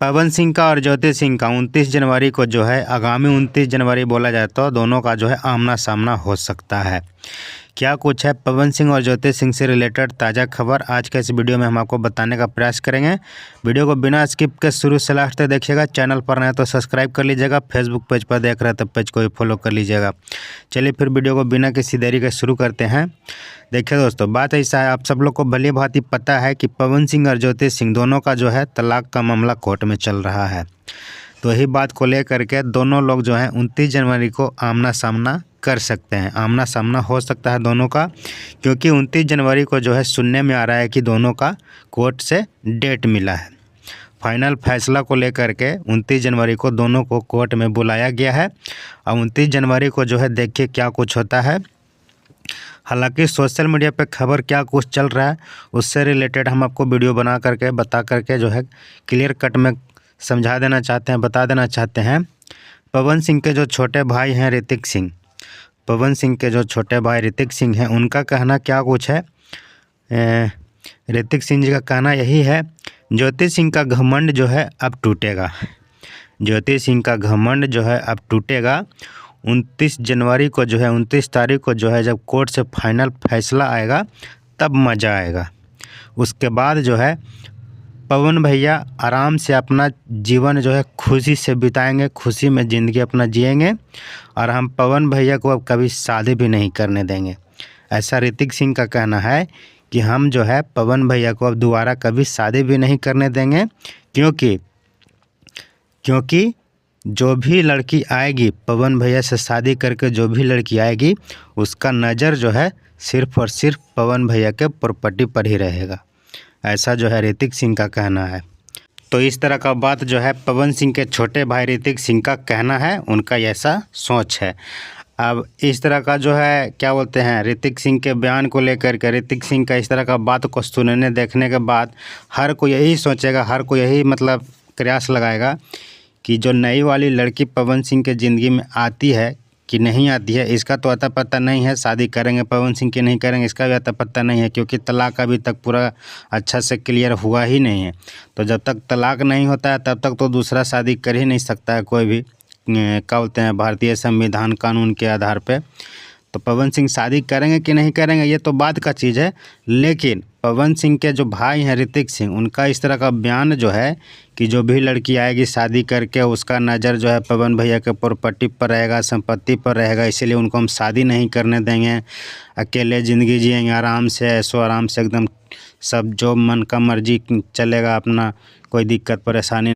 पवन सिंह का और ज्योति सिंह का 29 जनवरी को जो है आगामी 29 जनवरी बोला जाए तो दोनों का जो है आमना सामना हो सकता है। क्या कुछ है पवन सिंह और ज्योति सिंह से रिलेटेड ताज़ा खबर आज के इस वीडियो में हम आपको बताने का प्रयास करेंगे। वीडियो को बिना स्किप के शुरू से लास्ट तक देखिएगा। चैनल पर नए तो सब्सक्राइब कर लीजिएगा, फेसबुक पेज पर देख रहे हैं तो पेज को भी फॉलो कर लीजिएगा। चलिए फिर वीडियो को बिना किसी देरी के शुरू करते हैं। देखिए दोस्तों, बात ऐसा है, आप सब लोग को भली भांति पता है कि पवन सिंह और ज्योति सिंह दोनों का जो है तलाक का मामला कोर्ट में चल रहा है। तो यही बात को लेकर के दोनों लोग जो है 29 जनवरी को आमना सामना कर सकते हैं, आमना सामना हो सकता है दोनों का, क्योंकि 29 जनवरी को जो है सुनने में आ रहा है कि दोनों का कोर्ट से डेट मिला है। फाइनल फैसला को लेकर के 29 जनवरी को दोनों को कोर्ट में बुलाया गया है और 29 जनवरी को जो है देखिए क्या कुछ होता है। हालांकि सोशल मीडिया पे खबर क्या कुछ चल रहा है उससे रिलेटेड हम आपको वीडियो बना करके बता करके जो है क्लियर कट में समझा देना चाहते हैं, बता देना चाहते हैं। पवन सिंह के जो छोटे भाई हैं ऋतिक सिंह, पवन सिंह के जो छोटे भाई ऋतिक सिंह हैं, उनका कहना क्या कुछ है। ऋतिक सिंह जी का कहना यही है, ज्योति सिंह का घमंड जो है अब टूटेगा, ज्योति सिंह का घमंड जो है अब टूटेगा। 29 जनवरी को जो है 29 तारीख को जो है जब कोर्ट से फाइनल फैसला आएगा तब मज़ा आएगा। उसके बाद जो है पवन भैया आराम से अपना जीवन जो है खुशी से बिताएंगे, खुशी में ज़िंदगी अपना जिएंगे और हम पवन भैया को अब कभी शादी भी नहीं करने देंगे। ऐसा ऋतिक सिंह का कहना है कि हम जो है पवन भैया को अब दोबारा कभी शादी भी नहीं करने देंगे, क्योंकि जो भी लड़की आएगी पवन भैया से शादी करके, जो भी लड़की आएगी उसका नज़र जो है सिर्फ़ और सिर्फ पवन भैया के प्रॉपर्टी पर ही रहेगा। ऐसा जो है ऋतिक सिंह का कहना है। तो इस तरह का बात जो है पवन सिंह के छोटे भाई ऋतिक सिंह का कहना है, उनका ऐसा सोच है। अब इस तरह का जो है क्या बोलते हैं ऋतिक सिंह के बयान को लेकर के, ऋतिक सिंह का इस तरह का बात को सुनने देखने के बाद हर कोई यही सोचेगा, हर कोई यही मतलब प्रयास लगाएगा कि जो नई वाली लड़की पवन सिंह के ज़िंदगी में आती है कि नहीं आती है, इसका तो अता पता नहीं है। शादी करेंगे पवन सिंह की नहीं करेंगे इसका भी अता पता नहीं है, क्योंकि तलाक अभी तक पूरा अच्छा से क्लियर हुआ ही नहीं है। तो जब तक तलाक नहीं होता है तब तक तो दूसरा शादी कर ही नहीं सकता है कोई भी, क्या बोलते हैं भारतीय संविधान कानून के आधार पे। तो पवन सिंह शादी करेंगे कि नहीं करेंगे ये तो बात का चीज़ है, लेकिन पवन सिंह के जो भाई हैं ऋतिक सिंह, उनका इस तरह का बयान जो है कि जो भी लड़की आएगी शादी करके उसका नज़र जो है पवन भैया के प्रॉपर्टी पर रहेगा, संपत्ति पर रहेगा, इसीलिए उनको हम शादी नहीं करने देंगे, अकेले ज़िंदगी जिएंगे आराम से, ऐशो आराम से एकदम सब जो मन का मर्जी चलेगा अपना, कोई दिक्कत परेशानी